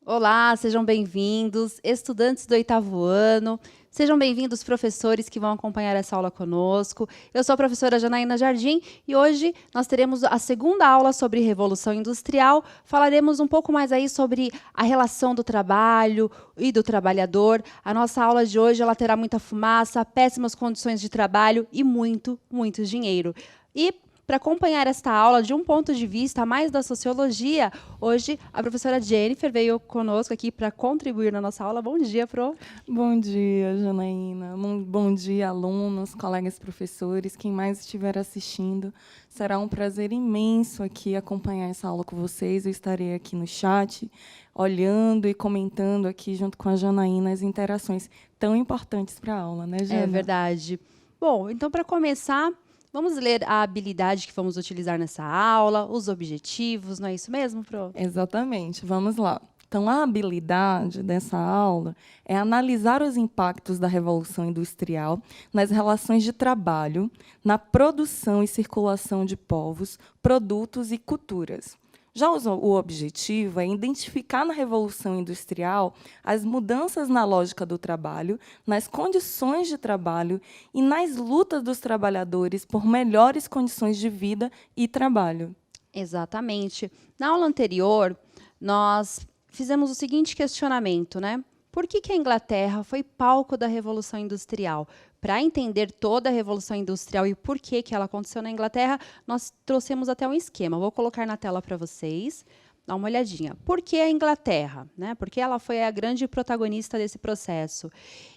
Olá, sejam bem-vindos, estudantes do oitavo ano. Sejam bem-vindos, professores que vão acompanhar essa aula conosco. Eu sou a professora Janaína Jardim e hoje nós teremos a segunda aula sobre Revolução Industrial. Falaremos um pouco mais aí sobre a relação do trabalho e do trabalhador. A nossa aula de hoje ela terá muita fumaça, péssimas condições de trabalho e muito dinheiro. E para acompanhar esta aula de um ponto de vista mais da sociologia, hoje a professora Jennifer veio conosco aqui para contribuir na nossa aula. Bom dia, Pro. Bom dia, Janaína. Bom dia, alunos, colegas professores, quem mais estiver assistindo. Será um prazer imenso aqui acompanhar essa aula com vocês. Eu estarei aqui no chat, olhando e comentando aqui junto com a Janaína as interações tão importantes para a aula, né, É Jana? verdade. Bom, então para começar, vamos ler a habilidade que vamos utilizar nessa aula, os objetivos, não é isso mesmo, Pro? Exatamente. Vamos lá. Então, a habilidade dessa aula é analisar os impactos da Revolução Industrial nas relações de trabalho, na produção e circulação de povos, produtos e culturas. Já o objetivo é identificar na Revolução Industrial as mudanças na lógica do trabalho, nas condições de trabalho e nas lutas dos trabalhadores por melhores condições de vida e trabalho. Exatamente. Na aula anterior, nós fizemos o seguinte questionamento, né? Por que a Inglaterra foi palco da Revolução Industrial? Para entender toda a Revolução Industrial e por que ela aconteceu na Inglaterra, nós trouxemos até um esquema. Vou colocar na tela para vocês. Dá uma olhadinha. Por que a Inglaterra? Né? Porque ela foi a grande protagonista desse processo.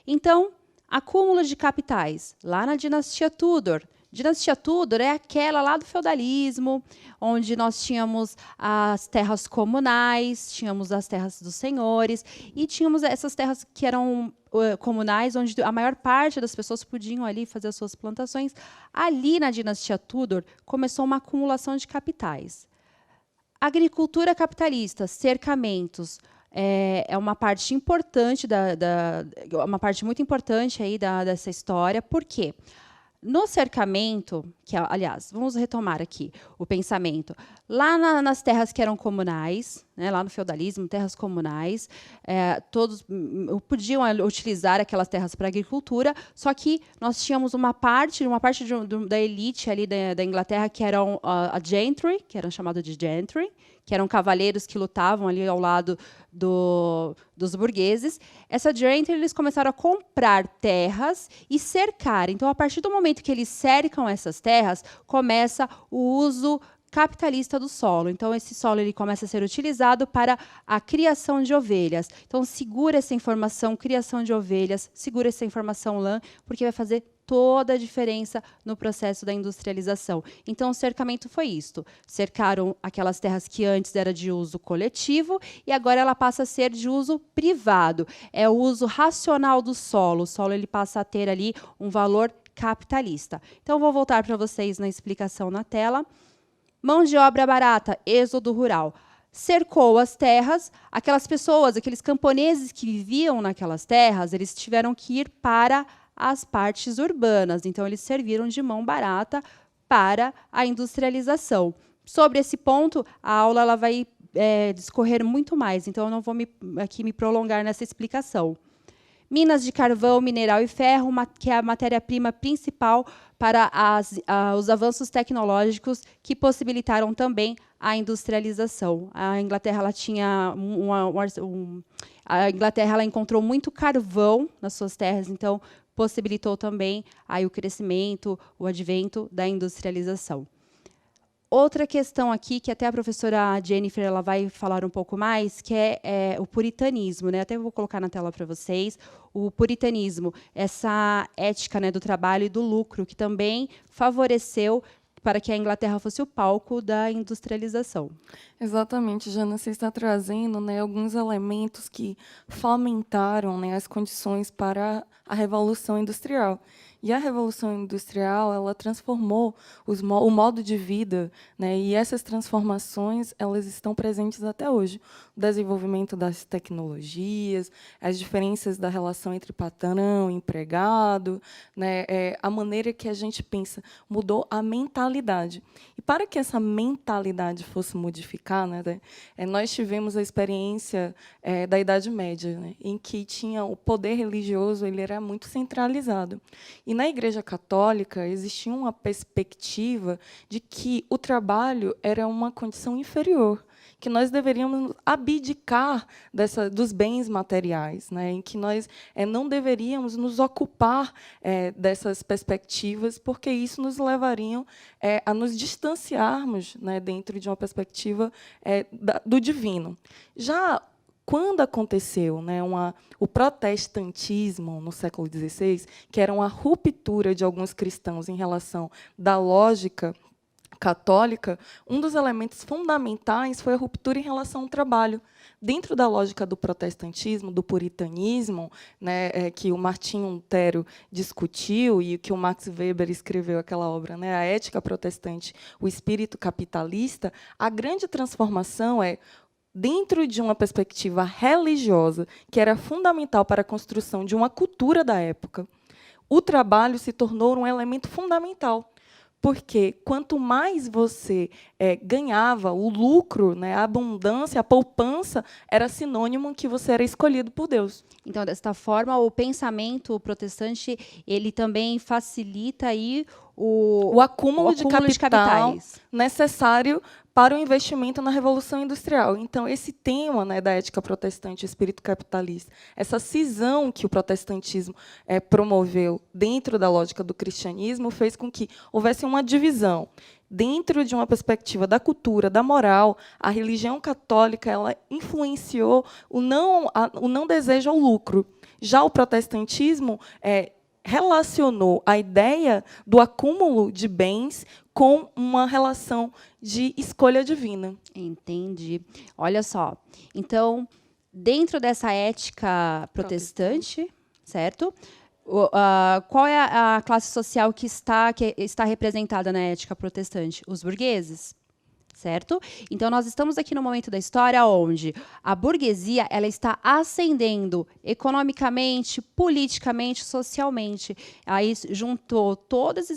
Então, acúmulo de capitais, lá na dinastia Tudor. Dinastia Tudor é aquela lá do feudalismo, onde nós tínhamos as terras comunais, tínhamos as terras dos senhores, e tínhamos essas terras que eram comunais, onde a maior parte das pessoas podiam ali fazer as suas plantações. Ali na dinastia Tudor começou uma acumulação de capitais. Agricultura capitalista, cercamentos, é uma parte importante uma parte muito importante aí dessa história. Por quê? No cercamento, que aliás, vamos retomar aqui o pensamento. Lá nas terras que eram comunais, né, lá no feudalismo, terras comunais, todos podiam utilizar aquelas terras para agricultura, só que nós tínhamos uma parte da elite ali da Inglaterra que eram a gentry, que eram chamados de gentry, que eram cavaleiros que lutavam ali ao lado dos burgueses. Essa gentry, eles começaram a comprar terras e cercar. Então, a partir do momento que eles cercam essas terras, começa o uso capitalista do solo. Então, esse solo ele começa a ser utilizado para a criação de ovelhas. Então, segura essa informação, criação de ovelhas, segura essa informação lã, porque vai fazer toda a diferença no processo da industrialização. Então, o cercamento foi isto. Cercaram aquelas terras que antes era de uso coletivo e agora ela passa a ser de uso privado. É o uso racional do solo. O solo ele passa a ter ali um valor capitalista. Então, vou voltar para vocês na explicação na tela. Mão de obra barata, êxodo rural. Cercou as terras, aquelas pessoas, aqueles camponeses que viviam naquelas terras, eles tiveram que ir para as partes urbanas. Então, eles serviram de mão barata para a industrialização. Sobre esse ponto, a aula ela vai discorrer muito mais, então eu não vou aqui me prolongar nessa explicação. Minas de carvão, mineral e ferro, que é a matéria-prima principal para os avanços tecnológicos que possibilitaram também a industrialização. A Inglaterra ela tinha a Inglaterra ela encontrou muito carvão nas suas terras, então possibilitou também aí o crescimento, o advento da industrialização. Outra questão aqui, que até a professora Jennifer ela vai falar um pouco mais, que é o puritanismo. Né? Até vou colocar na tela para vocês. O puritanismo, essa ética, né, do trabalho e do lucro, que também favoreceu para que a Inglaterra fosse o palco da industrialização. Exatamente, Jana, você está trazendo, né, alguns elementos que fomentaram, né, as condições para a Revolução Industrial. E a Revolução Industrial, ela transformou o modo de vida, né, e essas transformações elas estão presentes até hoje. O desenvolvimento das tecnologias, as diferenças da relação entre patrão e empregado, né, a maneira que a gente pensa, mudou a mentalidade. E para que essa mentalidade fosse modificada, nós tivemos a experiência da Idade Média, né, em que tinha o poder religioso, ele era muito centralizado. E na Igreja Católica existia uma perspectiva de que o trabalho era uma condição inferior, que nós deveríamos abdicar dos bens materiais, né, em que nós não deveríamos nos ocupar dessas perspectivas, porque isso nos levaria a nos distanciarmos, né, dentro de uma perspectiva do divino. Já quando aconteceu, né, o protestantismo no século XVI, que era uma ruptura de alguns cristãos em relação da lógica católica, um dos elementos fundamentais foi a ruptura em relação ao trabalho. Dentro da lógica do protestantismo, do puritanismo, né, que o Martinho Lutero discutiu e que o Max Weber escreveu aquela obra, né, A Ética Protestante, o Espírito Capitalista, a grande transformação dentro de uma perspectiva religiosa, que era fundamental para a construção de uma cultura da época, o trabalho se tornou um elemento fundamental. Porque quanto mais você ganhava, o lucro, né, a abundância, a poupança, era sinônimo que você era escolhido por Deus. Então, desta forma, o pensamento protestante ele também facilita aí o acúmulo de capital necessário para o investimento na Revolução Industrial. Então, esse tema, né, da ética protestante, o espírito capitalista, essa cisão que o protestantismo promoveu dentro da lógica do cristianismo, fez com que houvesse uma divisão. Dentro de uma perspectiva da cultura, da moral, a religião católica ela influenciou o não desejo ao lucro. Já o protestantismo relacionou a ideia do acúmulo de bens com uma relação de escolha divina. Entendi. Olha só. Então, dentro dessa ética protestante, certo? Qual é a classe social que está representada na ética protestante? Os burgueses. Certo? Então, nós estamos aqui no momento da história onde a burguesia ela está ascendendo economicamente, politicamente, socialmente. Aí juntam todos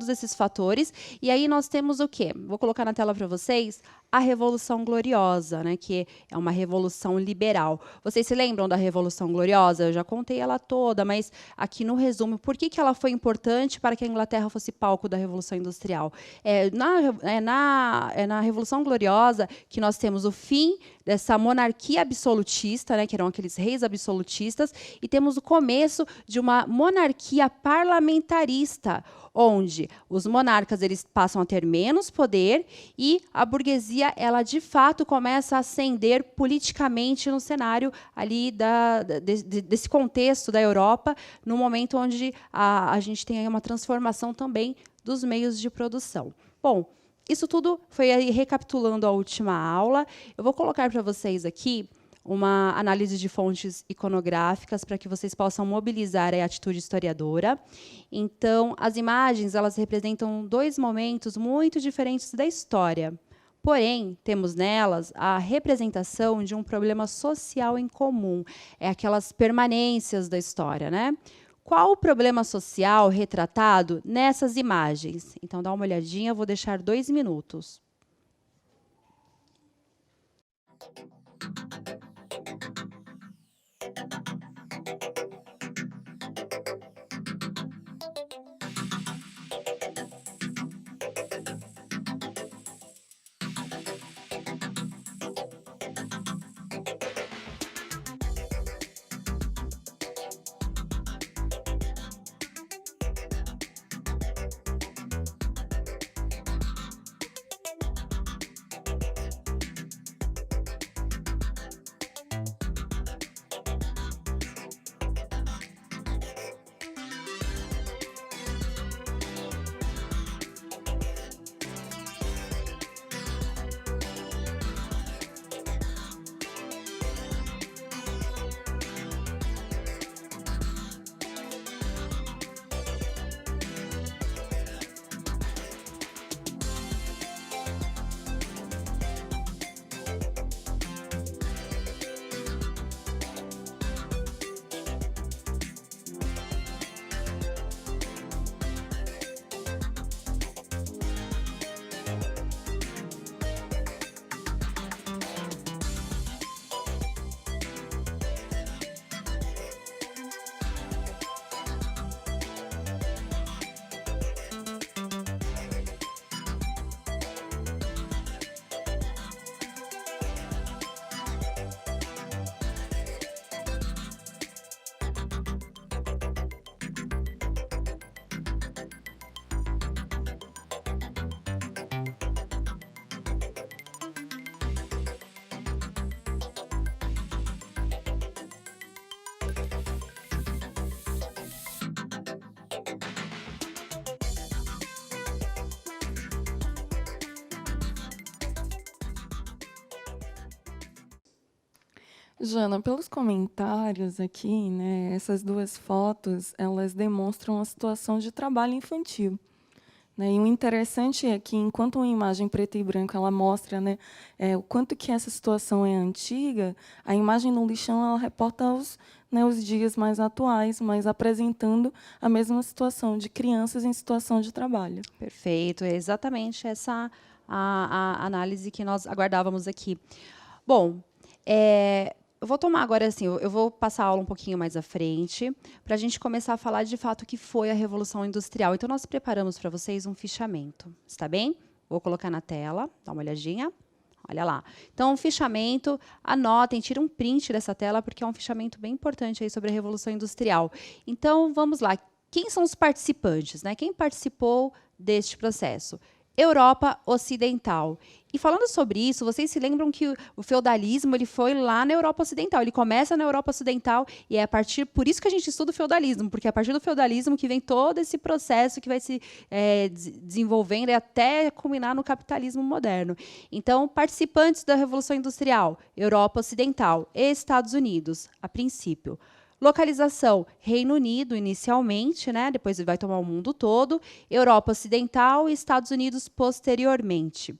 esses fatores e aí nós temos o quê? Vou colocar na tela para vocês a Revolução Gloriosa, né, que é uma revolução liberal. Vocês se lembram da Revolução Gloriosa? Eu já contei ela toda, mas aqui no resumo, por que ela foi importante para que a Inglaterra fosse palco da Revolução Industrial? Na Revolução Gloriosa que nós temos o fim dessa monarquia absolutista, né, que eram aqueles reis absolutistas, e temos o começo de uma monarquia parlamentarista, onde os monarcas eles passam a ter menos poder e a burguesia ela de fato começa a ascender politicamente no cenário ali desse contexto da Europa, no momento onde a gente tem aí uma transformação também dos meios de produção. Bom, isso tudo foi aí recapitulando a última aula. Eu vou colocar para vocês aqui uma análise de fontes iconográficas para que vocês possam mobilizar a atitude historiadora. Então, as imagens elas representam dois momentos muito diferentes da história. Porém, temos nelas a representação de um problema social em comum. É aquelas permanências da história, né? Qual o problema social retratado nessas imagens? Então, dá uma olhadinha, eu vou deixar 2 minutos. Jana, pelos comentários aqui, né, essas duas fotos, elas demonstram a situação de trabalho infantil. Né? E o interessante é que, enquanto uma imagem preta e branca ela mostra, né, o quanto que essa situação é antiga, a imagem no lixão ela reporta os dias mais atuais, mas apresentando a mesma situação de crianças em situação de trabalho. Perfeito, é exatamente essa a análise que nós aguardávamos aqui. Bom, eu vou tomar agora, assim, eu vou passar a aula um pouquinho mais à frente, para a gente começar a falar de fato o que foi a Revolução Industrial. Então, nós preparamos para vocês um fichamento, está bem? Vou colocar na tela, dá uma olhadinha. Olha lá. Então, um fichamento, anotem, tirem um print dessa tela, porque é um fichamento bem importante aí sobre a Revolução Industrial. Então, vamos lá. Quem são os participantes, né? Quem participou deste processo? Europa Ocidental. E falando sobre isso, vocês se lembram que o feudalismo ele foi lá na Europa Ocidental. Ele começa na Europa Ocidental e é a partir por isso que a gente estuda o feudalismo, porque é a partir do feudalismo que vem todo esse processo que vai se desenvolvendo e até culminar no capitalismo moderno. Então, participantes da Revolução Industrial, Europa Ocidental e Estados Unidos, a princípio. Localização, Reino Unido, inicialmente, né? Depois vai tomar o mundo todo, Europa Ocidental e Estados Unidos posteriormente.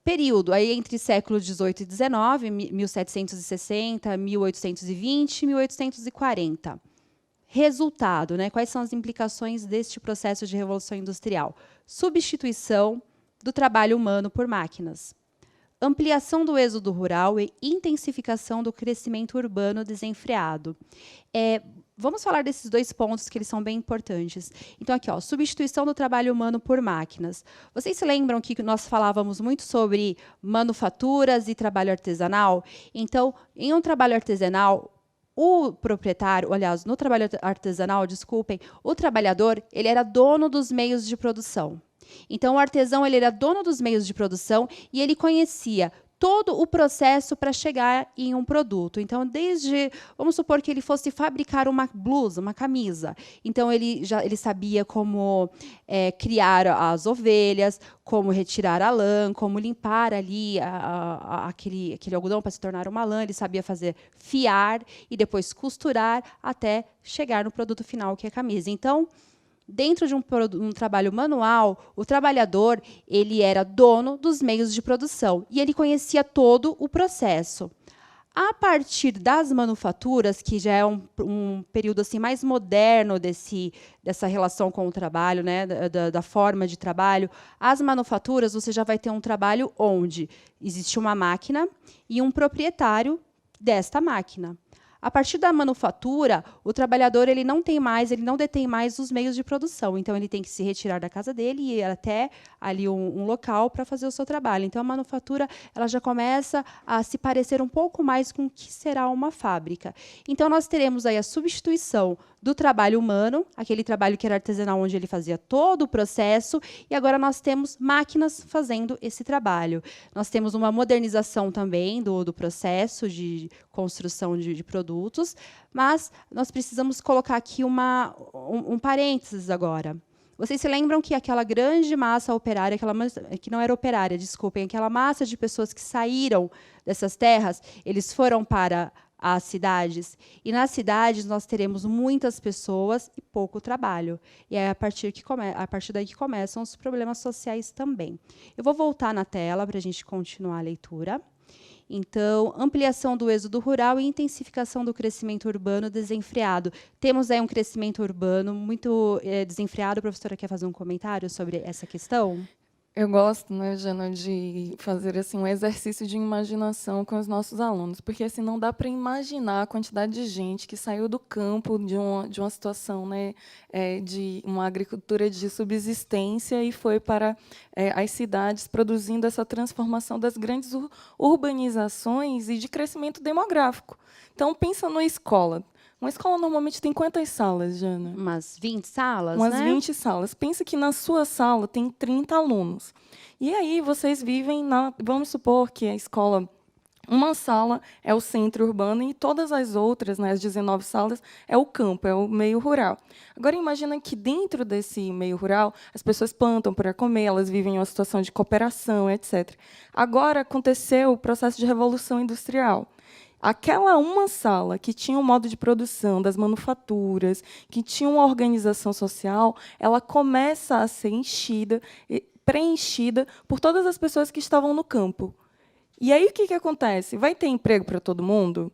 Período aí entre séculos XVIII e XIX, 1760, 1820, 1840. Resultado, né? Quais são as implicações deste processo de revolução industrial? Substituição do trabalho humano por máquinas. Ampliação do êxodo rural e intensificação do crescimento urbano desenfreado. Vamos falar desses dois pontos que eles são bem importantes. Então, aqui, ó, substituição do trabalho humano por máquinas. Vocês se lembram que nós falávamos muito sobre manufaturas e trabalho artesanal? Então, em um trabalho artesanal, o proprietário, aliás, no trabalho artesanal, desculpem, o trabalhador, ele era dono dos meios de produção. Então, o artesão ele era dono dos meios de produção e ele conhecia todo o processo para chegar em um produto. Então, vamos supor que ele fosse fabricar uma blusa, uma camisa. Então, ele sabia como criar as ovelhas, como retirar a lã, como limpar ali aquele algodão para se tornar uma lã. Ele sabia fazer fiar e depois costurar até chegar no produto final, que é a camisa. Então, dentro de um trabalho manual, o trabalhador ele era dono dos meios de produção e ele conhecia todo o processo. A partir das manufaturas, que já é um período assim mais moderno dessa relação com o trabalho, né, da forma de trabalho, as manufaturas você já vai ter um trabalho onde existe uma máquina e um proprietário desta máquina. A partir da manufatura, o trabalhador ele não detém mais os meios de produção. Então, ele tem que se retirar da casa dele e ir até ali um local para fazer o seu trabalho. Então, a manufatura ela já começa a se parecer um pouco mais com o que será uma fábrica. Então, nós teremos aí a substituição do trabalho humano, aquele trabalho que era artesanal, onde ele fazia todo o processo, e agora nós temos máquinas fazendo esse trabalho. Nós temos uma modernização também do processo de construção de produtos, mas nós precisamos colocar aqui um parênteses agora. Vocês se lembram que aquela grande massa operária, que não era operária, desculpem, aquela massa de pessoas que saíram dessas terras, eles foram para as cidades. E nas cidades nós teremos muitas pessoas e pouco trabalho. E é a partir daí que começam os problemas sociais também. Eu vou voltar na tela para a gente continuar a leitura. Então, ampliação do êxodo rural e intensificação do crescimento urbano desenfreado. Temos aí um crescimento urbano muito desenfreado. A professora quer fazer um comentário sobre essa questão? Eu gosto, né, Jana, de fazer assim, um exercício de imaginação com os nossos alunos, porque assim, não dá para imaginar a quantidade de gente que saiu do campo de uma situação, né, de uma agricultura de subsistência e foi para as cidades, produzindo essa transformação das grandes urbanizações e de crescimento demográfico. Então, pensa numa escola. Uma escola normalmente tem quantas salas, Jana? Umas 20 salas, Umas né? 20 salas. Pensa que na sua sala tem 30 alunos. E aí vocês vivem vamos supor que a escola, uma sala é o centro urbano e todas as outras, né, as 19 salas, é o campo, é o meio rural. Agora imagina que dentro desse meio rural as pessoas plantam para comer, elas vivem em uma situação de cooperação, etc. Agora aconteceu o processo de revolução industrial. aquela uma sala que tinha um modo de produção das manufaturas, que tinha uma organização social, ela começa a ser enchida, preenchida por todas as pessoas que estavam no campo. E aí o que acontece? Vai ter emprego para todo mundo?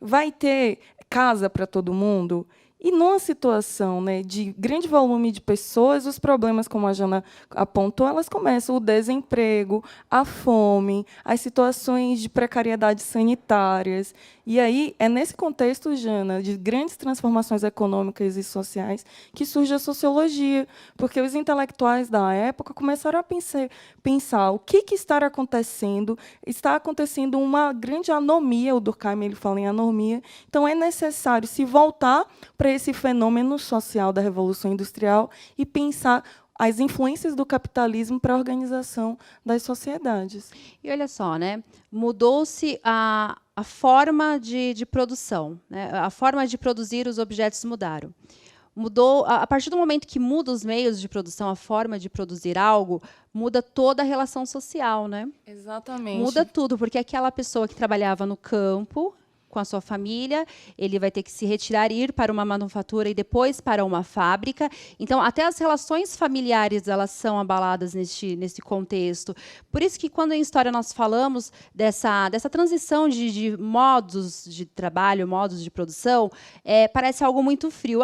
Vai ter casa para todo mundo? E numa situação, né, de grande volume de pessoas, os problemas, como a Jana apontou, elas começam: o desemprego, a fome, as situações de precariedade sanitárias. E aí é nesse contexto, Jana, de grandes transformações econômicas e sociais, que surge a sociologia, porque os intelectuais da época começaram a pensar o que está acontecendo. Está acontecendo uma grande anomia, o Durkheim ele fala em anomia, então é necessário se voltar para esse fenômeno social da Revolução Industrial e pensar as influências do capitalismo para a organização das sociedades. E olha só, né? Mudou-se a forma de produção, né? A forma de produzir os objetos mudaram. Mudou, a partir do momento que muda os meios de produção, a forma de produzir algo, muda toda a relação social, né? Exatamente. Muda tudo, porque aquela pessoa que trabalhava no campo com a sua família, ele vai ter que se retirar e ir para uma manufatura e depois para uma fábrica. Então, até as relações familiares elas são abaladas nesse contexto. Por isso que, quando em história nós falamos dessa transição de modos de trabalho, modos de produção, parece algo muito frio.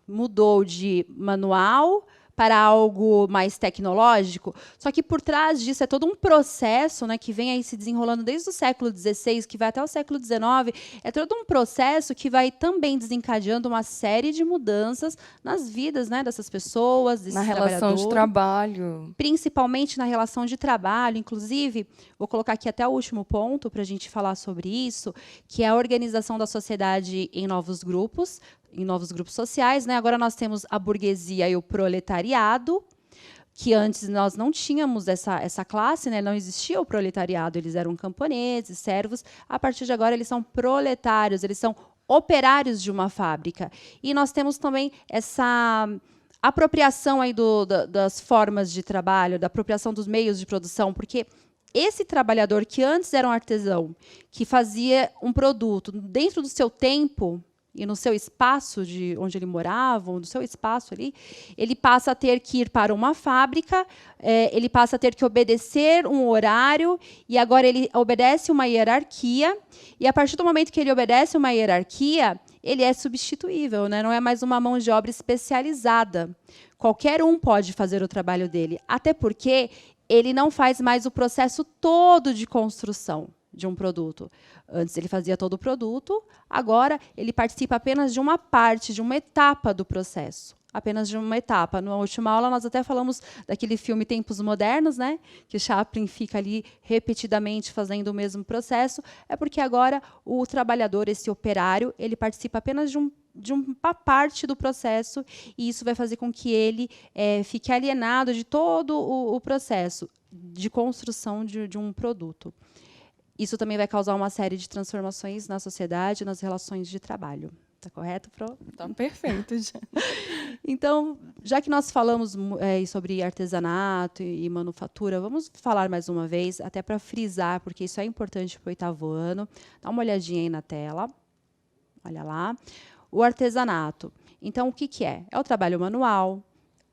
Mudou de manual para algo mais tecnológico, só que por trás disso é todo um processo, né, que vem aí se desenrolando desde o século XVI, que vai até o século XIX, é todo um processo que vai também desencadeando uma série de mudanças nas vidas, né, dessas pessoas, desses na relação de trabalho. Principalmente na relação de trabalho. Inclusive, vou colocar aqui até o último ponto para a gente falar sobre isso, que é a organização da sociedade em novos grupos sociais, né? Agora nós temos a burguesia e o proletariado, que antes nós não tínhamos essa classe, né? Não existia o proletariado, eles eram camponeses, servos. A partir de agora, eles são proletários, eles são operários de uma fábrica. E nós temos também essa apropriação aí das formas de trabalho, da apropriação dos meios de produção, porque esse trabalhador que antes era um artesão, que fazia um produto dentro do seu tempo e no seu espaço de onde ele morava, ou no seu espaço ali, ele passa a ter que ir para uma fábrica, ele passa a ter que obedecer um horário, e agora ele obedece uma hierarquia, e a partir do momento que ele obedece uma hierarquia, ele é substituível, né? Não é mais uma mão de obra especializada. Qualquer um pode fazer o trabalho dele, até porque ele não faz mais o processo todo de construção de um produto. Antes ele fazia todo o produto, agora ele participa apenas de uma parte, de uma etapa do processo. Apenas de uma etapa. Na última aula, nós até falamos daquele filme Tempos Modernos, né? Que Chaplin fica ali repetidamente fazendo o mesmo processo. É porque agora o trabalhador, esse operário, ele participa apenas de uma parte do processo, e isso vai fazer com que ele fique alienado de todo o processo de construção de um produto. Isso também vai causar uma série de transformações na sociedade, nas relações de trabalho. Está correto, Pro? Está perfeito, já. Então, já que nós falamos sobre artesanato e manufatura, vamos falar mais uma vez, até para frisar, porque isso é importante para o 8º ano. Dá uma olhadinha aí na tela. Olha lá. O artesanato. Então, o que é? É o trabalho manual.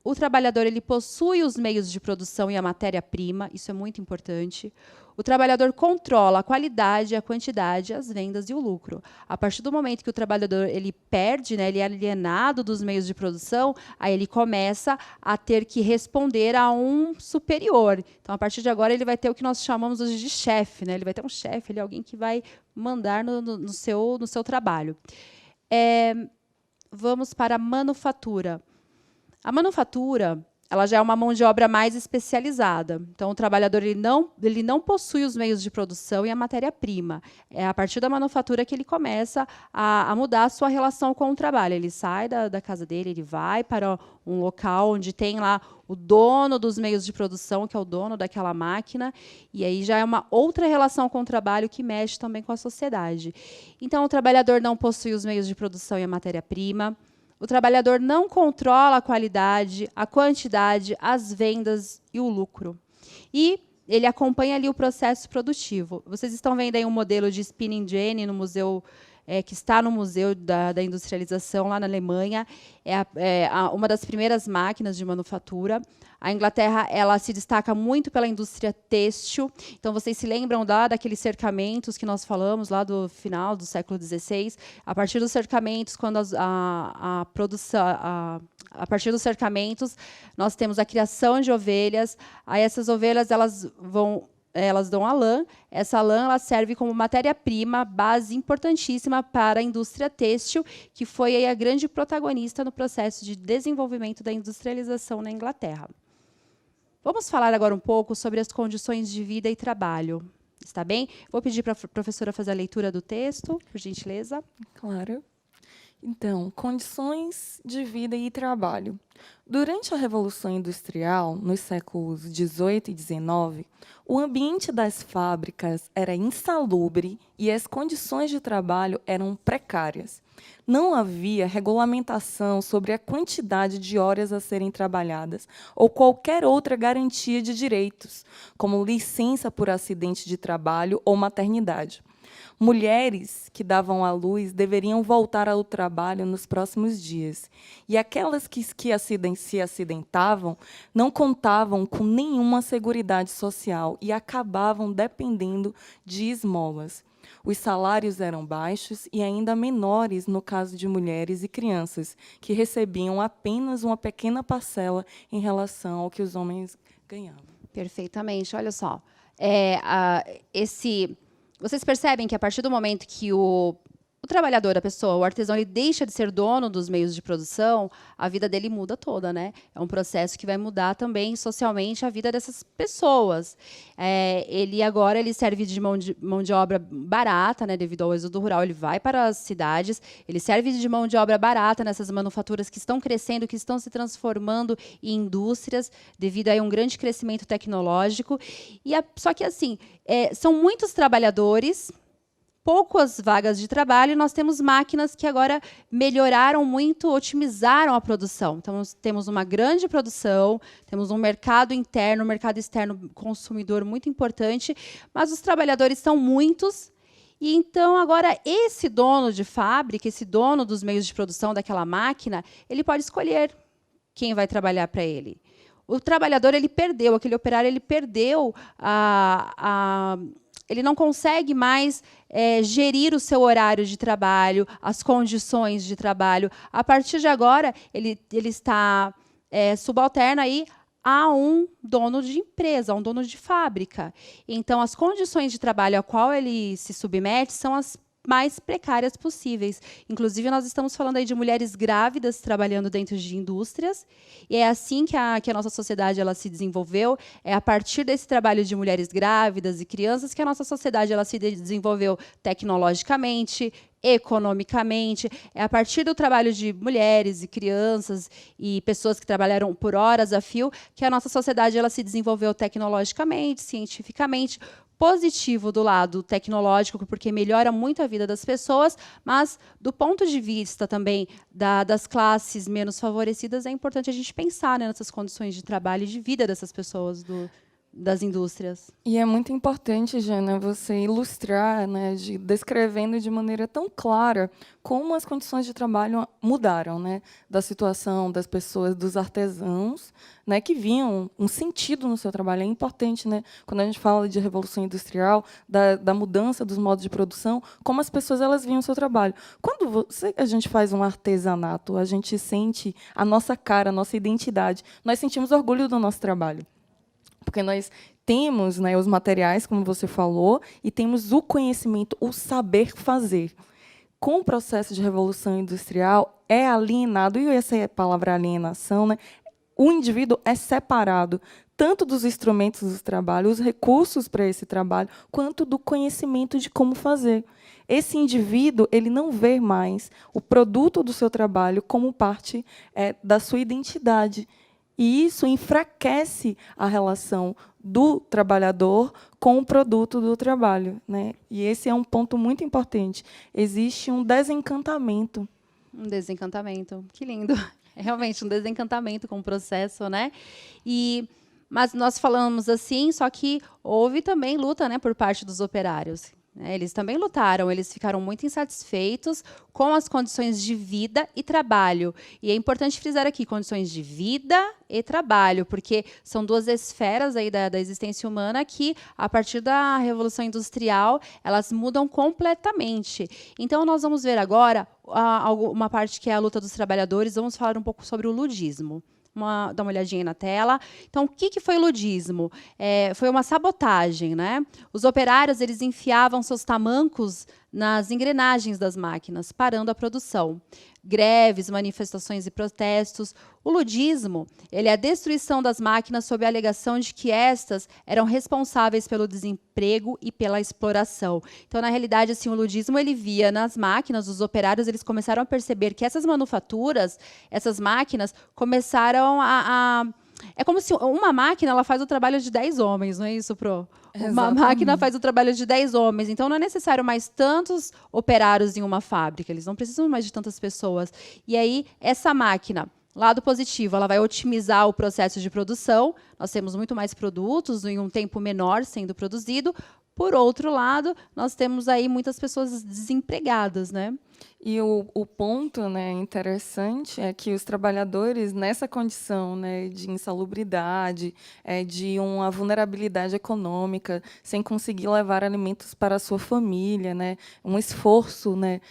O trabalhador ele possui os meios de produção e a matéria-prima, isso é muito importante. O trabalhador controla a qualidade, a quantidade, as vendas e o lucro. A partir do momento que o trabalhador ele perde, né, ele é alienado dos meios de produção, aí ele começa a ter que responder a um superior. Então, a partir de agora, ele vai ter o que nós chamamos hoje de chefe, né? Ele vai ter um chefe, ele é alguém que vai mandar no seu trabalho. Vamos para a manufatura. A manufatura, ela já é uma mão de obra mais especializada. Então, o trabalhador ele não possui os meios de produção e a matéria-prima. É a partir da manufatura que ele começa a mudar a sua relação com o trabalho. Ele sai da casa dele, ele vai para um local onde tem lá o dono dos meios de produção, que é o dono daquela máquina, e aí já é uma outra relação com o trabalho que mexe também com a sociedade. Então, o trabalhador não possui os meios de produção e a matéria-prima. O trabalhador não controla a qualidade, a quantidade, as vendas e o lucro. E ele acompanha ali o processo produtivo. Vocês estão vendo aí um modelo de spinning jenny no museu, que está no Museu da Industrialização, lá na Alemanha. Uma das primeiras máquinas de manufatura. A Inglaterra, ela se destaca muito pela indústria têxtil. Então, vocês se lembram lá daqueles cercamentos que nós falamos, lá do final do século XVI? A partir dos cercamentos, quando a partir dos cercamentos, nós temos a criação de ovelhas. Aí, essas ovelhas, elas dão a lã. Essa lã, ela serve como matéria-prima, base importantíssima para a indústria têxtil, que foi aí a grande protagonista no processo de desenvolvimento da industrialização na Inglaterra. Vamos falar agora um pouco sobre as condições de vida e trabalho. Está bem? Vou pedir para a professora fazer a leitura do texto, por gentileza. Claro. Então, condições de vida e trabalho. Durante a Revolução Industrial, nos séculos XVIII e XIX, o ambiente das fábricas era insalubre e as condições de trabalho eram precárias. Não havia regulamentação sobre a quantidade de horas a serem trabalhadas ou qualquer outra garantia de direitos, como licença por acidente de trabalho ou maternidade. Mulheres que davam à luz deveriam voltar ao trabalho nos próximos dias. E aquelas que se acidentavam não contavam com nenhuma seguridade social e acabavam dependendo de esmolas. Os salários eram baixos e ainda menores no caso de mulheres e crianças, que recebiam apenas uma pequena parcela em relação ao que os homens ganhavam. Perfeitamente. Olha só. Vocês percebem que, a partir do momento que o trabalhador, a pessoa, o artesão, ele deixa de ser dono dos meios de produção, a vida dele muda toda, né? É um processo que vai mudar também socialmente a vida dessas pessoas. Ele agora serve de mão de obra barata, né? Devido ao êxodo rural, ele vai para as cidades, ele serve de mão de obra barata nessas manufaturas que estão crescendo, que estão se transformando em indústrias, devido a um grande crescimento tecnológico. Só que, assim, são muitos trabalhadores, poucas vagas de trabalho, e nós temos máquinas que agora melhoraram muito, otimizaram a produção. Então, temos uma grande produção, temos um mercado interno, um mercado externo consumidor muito importante, mas os trabalhadores são muitos. E então, agora, esse dono de fábrica, esse dono dos meios de produção daquela máquina, ele pode escolher quem vai trabalhar para ele. O trabalhador, ele perdeu, aquele operário, ele perdeu ele não consegue mais gerir o seu horário de trabalho, as condições de trabalho. A partir de agora, ele está subalterno aí a um dono de empresa, a um dono de fábrica. Então, as condições de trabalho a qual ele se submete são as mais precárias possíveis. Inclusive, nós estamos falando aí de mulheres grávidas trabalhando dentro de indústrias, e é assim que a nossa sociedade ela se desenvolveu. É a partir desse trabalho de mulheres grávidas e crianças que a nossa sociedade ela se desenvolveu tecnologicamente, economicamente. É a partir do trabalho de mulheres e crianças e pessoas que trabalharam por horas a fio que a nossa sociedade ela se desenvolveu tecnologicamente, cientificamente. Positivo do lado tecnológico, porque melhora muito a vida das pessoas, mas do ponto de vista também das classes menos favorecidas, é importante a gente pensar, né, nessas condições de trabalho e de vida dessas pessoas das indústrias. E é muito importante, Jana, você ilustrar, né, descrevendo de maneira tão clara como as condições de trabalho mudaram, né, da situação das pessoas, dos artesãos, né, que viam um sentido no seu trabalho. É importante, né, quando a gente fala de revolução industrial, da mudança dos modos de produção, como as pessoas elas viam o seu trabalho. Quando a gente faz um artesanato, a gente sente a nossa cara, a nossa identidade. Nós sentimos orgulho do nosso trabalho. Porque nós temos, né, os materiais, como você falou, e temos o conhecimento, o saber fazer. Com o processo de revolução industrial, é alienado, e essa é a palavra alienação, né, o indivíduo é separado tanto dos instrumentos do trabalho, os recursos para esse trabalho, quanto do conhecimento de como fazer. Esse indivíduo ele não vê mais o produto do seu trabalho como parte da sua identidade. E isso enfraquece a relação do trabalhador com o produto do trabalho, né? E esse é um ponto muito importante. Existe um desencantamento. Um desencantamento. Que lindo. É realmente um desencantamento com o processo, né? Mas nós falamos assim, só que houve também luta, né, por parte dos operários. Eles também lutaram, eles ficaram muito insatisfeitos com as condições de vida e trabalho. E é importante frisar aqui, condições de vida e trabalho, porque são duas esferas aí da existência humana que, a partir da Revolução Industrial, elas mudam completamente. Então, nós vamos ver agora uma parte que é a luta dos trabalhadores, vamos falar um pouco sobre o ludismo. Dá uma olhadinha aí na tela. Então, o que foi o ludismo? Foi uma sabotagem, né? Os operários eles enfiavam seus tamancos nas engrenagens das máquinas, parando a produção. Greves, manifestações e protestos. O ludismo ele é a destruição das máquinas sob a alegação de que estas eram responsáveis pelo desemprego e pela exploração. Então, na realidade, assim, o ludismo ele via nas máquinas, os operários eles começaram a perceber que essas manufaturas, essas máquinas, começaram é como se uma máquina ela faz o trabalho de 10 homens, não é isso, Pro? Uma máquina faz o trabalho de 10 homens. Então, não é necessário mais tantos operários em uma fábrica. Eles não precisam mais de tantas pessoas. E aí, essa máquina, lado positivo, ela vai otimizar o processo de produção. Nós temos muito mais produtos em um tempo menor sendo produzido. Por outro lado, nós temos aí muitas pessoas desempregadas, né? E o ponto, né, interessante é que os trabalhadores, nessa condição, né, de insalubridade, de uma vulnerabilidade econômica, sem conseguir levar alimentos para a sua família, né, um esforço, né,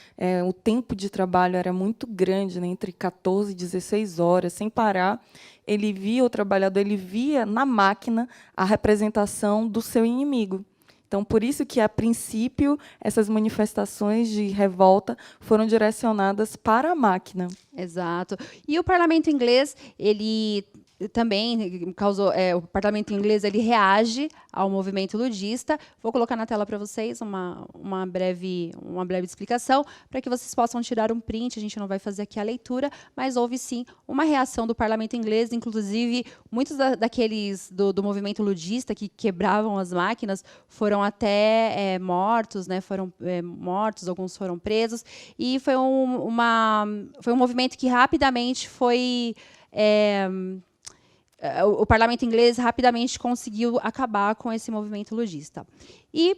o tempo de trabalho era muito grande, né, entre 14 e 16 horas, sem parar. Ele via o trabalhador, ele via na máquina a representação do seu inimigo. Então, por isso que, a princípio, essas manifestações de revolta foram direcionadas para a máquina. Exato. E o parlamento inglês, ele também causou, o parlamento inglês ele reage ao movimento ludista. Vou colocar na tela para vocês uma breve explicação, para que vocês possam tirar um print. A gente não vai fazer aqui a leitura, mas houve sim uma reação do parlamento inglês. Inclusive, muitos daqueles do movimento ludista que quebravam as máquinas foram até mortos, né? Foram mortos, alguns foram presos. E foi um movimento que rapidamente foi... o parlamento inglês rapidamente conseguiu acabar com esse movimento ludista. E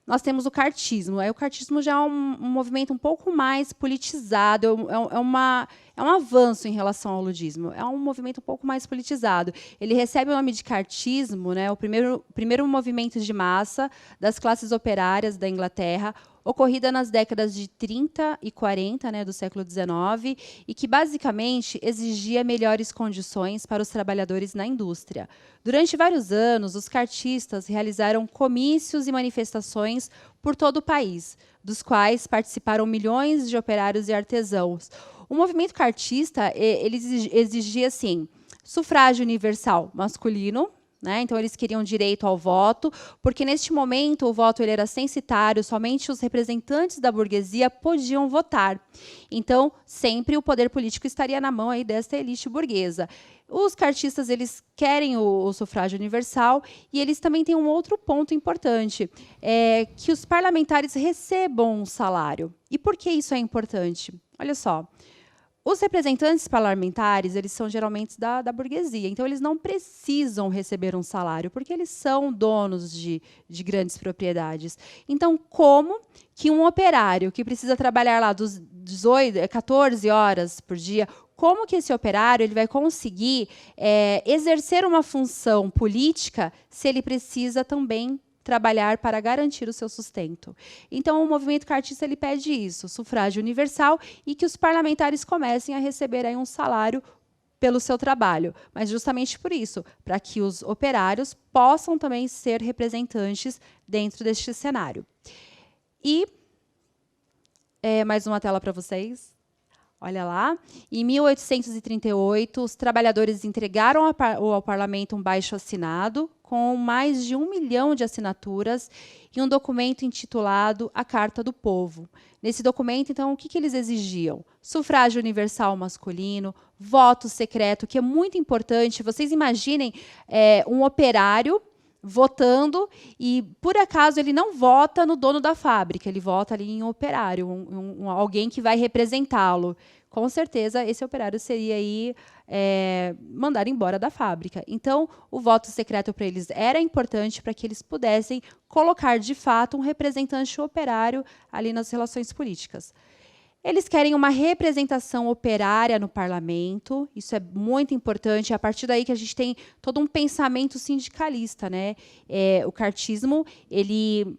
nós temos o cartismo. O cartismo já é um movimento um pouco mais politizado, é um avanço em relação ao ludismo. É um movimento um pouco mais politizado. Ele recebe o nome de cartismo, né, o primeiro movimento de massa das classes operárias da Inglaterra, ocorrida nas décadas de 30 e 40, né, do século XIX, e que, basicamente, exigia melhores condições para os trabalhadores na indústria. Durante vários anos, os cartistas realizaram comícios e manifestações por todo o país, dos quais participaram milhões de operários e artesãos. O movimento cartista ele exigia assim, sufrágio universal masculino, né? Então, eles queriam direito ao voto, porque, neste momento, o voto ele era censitário, somente os representantes da burguesia podiam votar. Então, sempre o poder político estaria na mão aí desta elite burguesa. Os cartistas eles querem o sufrágio universal e eles também têm um outro ponto importante, que os parlamentares recebam um salário. E por que isso é importante? Olha só. Os representantes parlamentares, eles são geralmente da burguesia, então eles não precisam receber um salário, porque eles são donos de grandes propriedades. Então, como que um operário que precisa trabalhar lá dos 14 horas por dia, como que esse operário ele vai conseguir exercer uma função política se ele precisa também trabalhar para garantir o seu sustento? Então, o movimento cartista ele pede isso, sufrágio universal, e que os parlamentares comecem a receber aí um salário pelo seu trabalho. Mas justamente por isso, para que os operários possam também ser representantes dentro deste cenário. E mais uma tela para vocês. Olha lá, em 1838, os trabalhadores entregaram ao parlamento um baixo-assinado com mais de 1 milhão de assinaturas e um documento intitulado A Carta do Povo. Nesse documento, então, o que eles exigiam? Sufrágio universal masculino, voto secreto, que é muito importante. Vocês imaginem um operário, votando e, por acaso, ele não vota no dono da fábrica, ele vota ali em um operário, alguém que vai representá-lo. Com certeza, esse operário seria aí mandado embora da fábrica. Então, o voto secreto para eles era importante para que eles pudessem colocar, de fato, um representante operário ali nas relações políticas. Eles querem uma representação operária no parlamento, isso é muito importante, é a partir daí que a gente tem todo um pensamento sindicalista, né? O cartismo, ele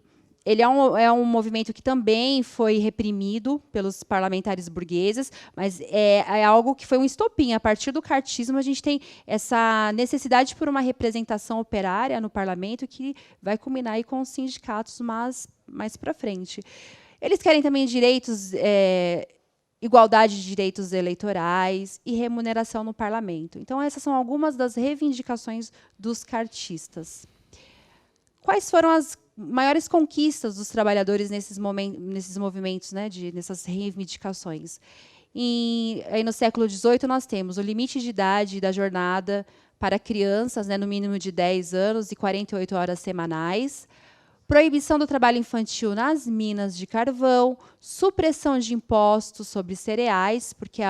é um movimento que também foi reprimido pelos parlamentares burgueses, mas é algo que foi um estopim. A partir do cartismo, a gente tem essa necessidade por uma representação operária no parlamento que vai culminar aí com os sindicatos mais para frente. Eles querem também direitos, igualdade de direitos eleitorais e remuneração no parlamento. Então, essas são algumas das reivindicações dos cartistas. Quais foram as maiores conquistas dos trabalhadores nesses movimentos, né, nessas reivindicações? Aí no século XVIII, nós temos o limite de idade da jornada para crianças, né, no mínimo de 10 anos e 48 horas semanais, proibição do trabalho infantil nas minas de carvão, supressão de impostos sobre cereais, porque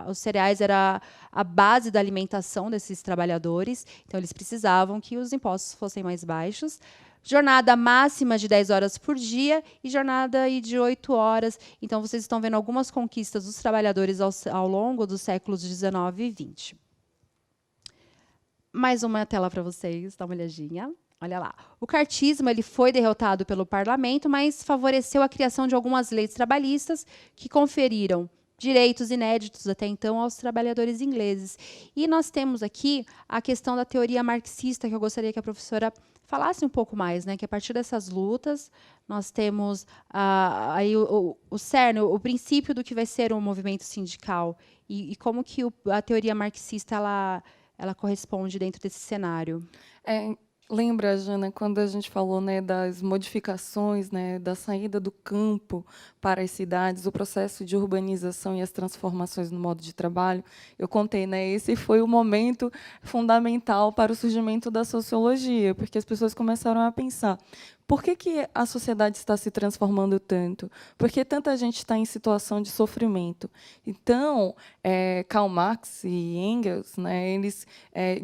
os cereais era a base da alimentação desses trabalhadores, então eles precisavam que os impostos fossem mais baixos, jornada máxima de 10 horas por dia e jornada aí de 8 horas. Então, vocês estão vendo algumas conquistas dos trabalhadores ao longo dos séculos XIX e XX. Mais uma tela para vocês, dá uma olhadinha. Olha lá. O cartismo ele foi derrotado pelo parlamento, mas favoreceu a criação de algumas leis trabalhistas que conferiram direitos inéditos até então aos trabalhadores ingleses. E nós temos aqui a questão da teoria marxista, que eu gostaria que a professora falasse um pouco mais, né? Que a partir dessas lutas nós temos aí o cerne, o princípio do que vai ser um movimento sindical e como que a teoria marxista ela corresponde dentro desse cenário. Lembra, Jana, quando a gente falou, né, das modificações, né, da saída do campo para as cidades, o processo de urbanização e as transformações no modo de trabalho? Eu contei, né, esse foi o momento fundamental para o surgimento da sociologia, porque as pessoas começaram a pensar: por que a sociedade está se transformando tanto? Por que tanta gente está em situação de sofrimento? Então, Karl Marx e Engels, né, eles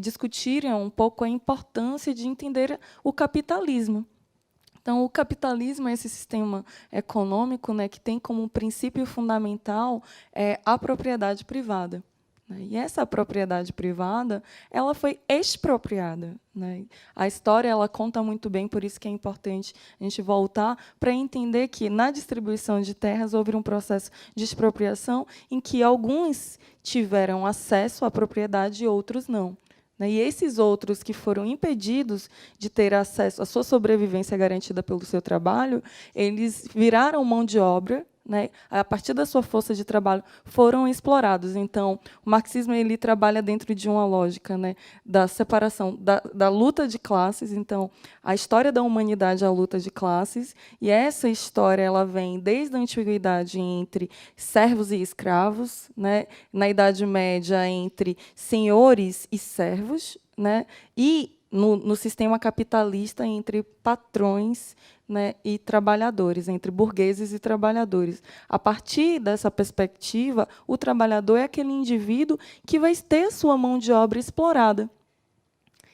discutiram um pouco a importância de entender o capitalismo. Então, o capitalismo é esse sistema econômico, né, que tem como princípio fundamental a propriedade privada. E essa propriedade privada, ela foi expropriada, né? A história ela conta muito bem, por isso que é importante a gente voltar para entender que, na distribuição de terras, houve um processo de expropriação em que alguns tiveram acesso à propriedade e outros não. E esses outros que foram impedidos de ter acesso à sua sobrevivência garantida pelo seu trabalho, eles viraram mão de obra, né, a partir da sua força de trabalho, foram explorados. Então, o marxismo ele trabalha dentro de uma lógica, né, da separação da luta de classes. Então, a história da humanidade é a luta de classes, e essa história ela vem desde a antiguidade entre servos e escravos, né, na Idade Média entre senhores e servos, né, e no sistema capitalista entre patrões, né, e trabalhadores, entre burgueses e trabalhadores. A partir dessa perspectiva, o trabalhador é aquele indivíduo que vai ter sua mão de obra explorada.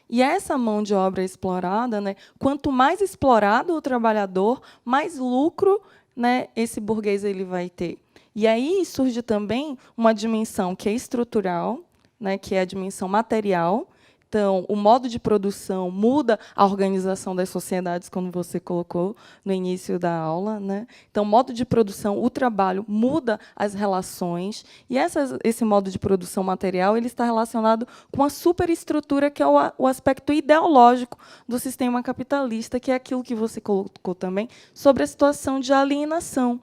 E essa mão de obra explorada, né, quanto mais explorado o trabalhador, mais lucro, né, esse burguês ele vai ter. E aí surge também uma dimensão que é estrutural, né, que é a dimensão material. Então, o modo de produção muda a organização das sociedades, como você colocou no início da aula, né? Então, o modo de produção, o trabalho, muda as relações. E esse modo de produção material ele está relacionado com a superestrutura, que é o aspecto ideológico do sistema capitalista, que é aquilo que você colocou também, sobre a situação de alienação.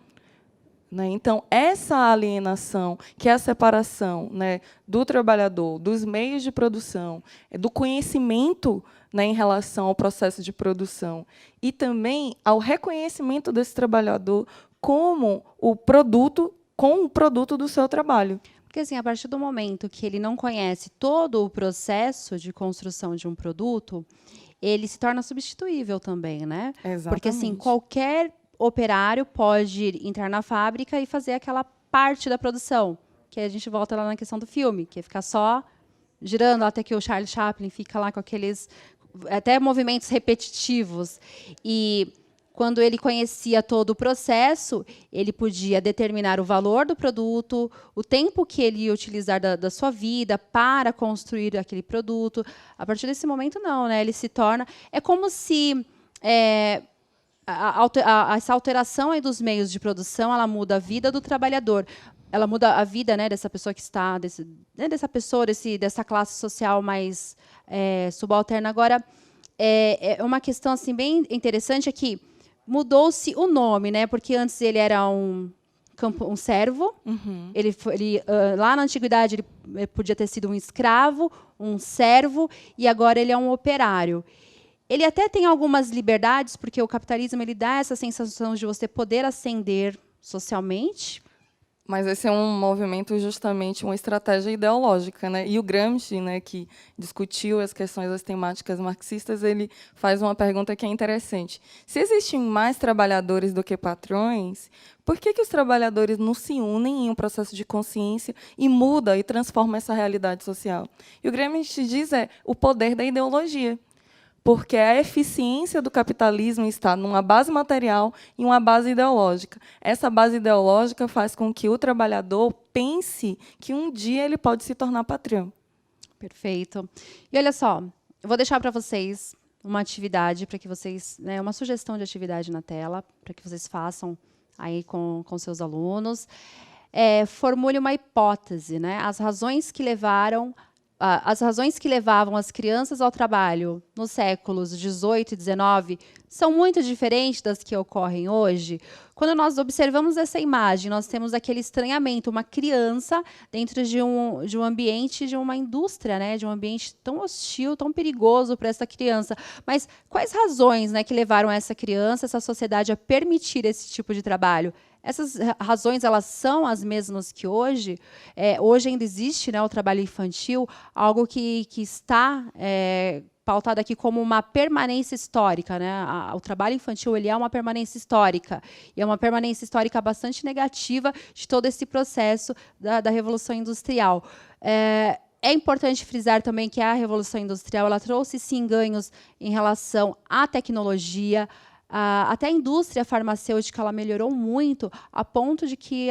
Então, essa alienação, que é a separação, né, do trabalhador, dos meios de produção, do conhecimento, né, em relação ao processo de produção, e também ao reconhecimento desse trabalhador como o produto, com o produto do seu trabalho. Porque, assim, a partir do momento que ele não conhece todo o processo de construção de um produto, ele se torna substituível também, né? Exatamente. Porque, assim, qualquer operário pode entrar na fábrica e fazer aquela parte da produção, que a gente volta lá na questão do filme, que é ficar só girando até que o Charlie Chaplin fica lá com aqueles até movimentos repetitivos. E quando ele conhecia todo o processo, ele podia determinar o valor do produto, o tempo que ele ia utilizar da sua vida para construir aquele produto. A partir desse momento, não, né? Ele se torna... É como se essa alteração aí dos meios de produção, ela muda a vida do trabalhador. Ela muda a vida, né, dessa pessoa que está... dessa pessoa, dessa classe social mais subalterna. Agora, é uma questão assim, bem interessante, é que mudou-se o nome, né? Porque antes ele era um servo. Uhum. Lá na antiguidade ele podia ter sido um escravo, um servo, e agora ele é um operário. Ele até tem algumas liberdades, porque o capitalismo ele dá essa sensação de você poder ascender socialmente. Mas esse é um movimento justamente uma estratégia ideológica, né? E o Gramsci, né, que discutiu as questões das temáticas marxistas, ele faz uma pergunta que é interessante. Se existem mais trabalhadores do que patrões, por que os trabalhadores não se unem em um processo de consciência e muda e transforma essa realidade social? E o Gramsci diz o poder da ideologia. Porque a eficiência do capitalismo está numa base material e uma base ideológica. Essa base ideológica faz com que o trabalhador pense que um dia ele pode se tornar patrão. Perfeito. E olha só, eu vou deixar para vocês uma atividade para que vocês, né, uma sugestão de atividade na tela para que vocês façam aí com seus alunos. Formule uma hipótese, né? As razões que levavam as crianças ao trabalho nos séculos 18 e 19 são muito diferentes das que ocorrem hoje. Quando nós observamos essa imagem, nós temos aquele estranhamento, uma criança dentro de um ambiente, de uma indústria, né, de um ambiente tão hostil, tão perigoso para essa criança. Mas quais razões, né, que levaram essa criança, essa sociedade a permitir esse tipo de trabalho? Essas razões, elas são as mesmas que hoje? Hoje ainda existe, né, o trabalho infantil, algo que está pautado aqui como uma permanência histórica, né? O trabalho infantil ele é uma permanência histórica, e é uma permanência histórica bastante negativa de todo esse processo da Revolução Industrial. É importante frisar também que a Revolução Industrial ela trouxe, sim, ganhos em relação à tecnologia. Até a indústria farmacêutica ela melhorou muito, a ponto de que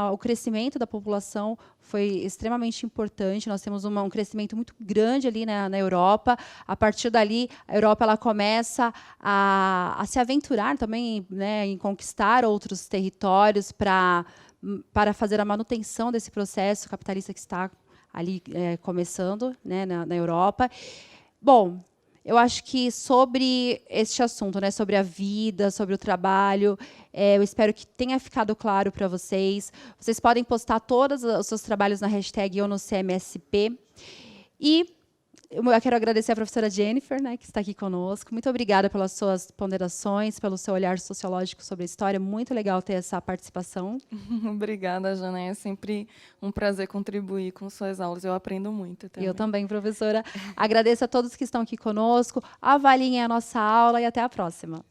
o crescimento da população foi extremamente importante. Nós temos um crescimento muito grande ali na Europa. A partir dali, a Europa ela começa a se aventurar também, né, em conquistar outros territórios para fazer a manutenção desse processo capitalista que está ali começando, né, na Europa. Bom, eu acho que sobre este assunto, né, sobre a vida, sobre o trabalho, eu espero que tenha ficado claro para vocês. Vocês podem postar todos os seus trabalhos na hashtag Eu no CMSP. E eu quero agradecer à professora Jennifer, né, que está aqui conosco. Muito obrigada pelas suas ponderações, pelo seu olhar sociológico sobre a história. Muito legal ter essa participação. Obrigada, Jana. É sempre um prazer contribuir com suas aulas. Eu aprendo muito também. Eu também, professora. Agradeço a todos que estão aqui conosco. Avaliem a nossa aula e até a próxima.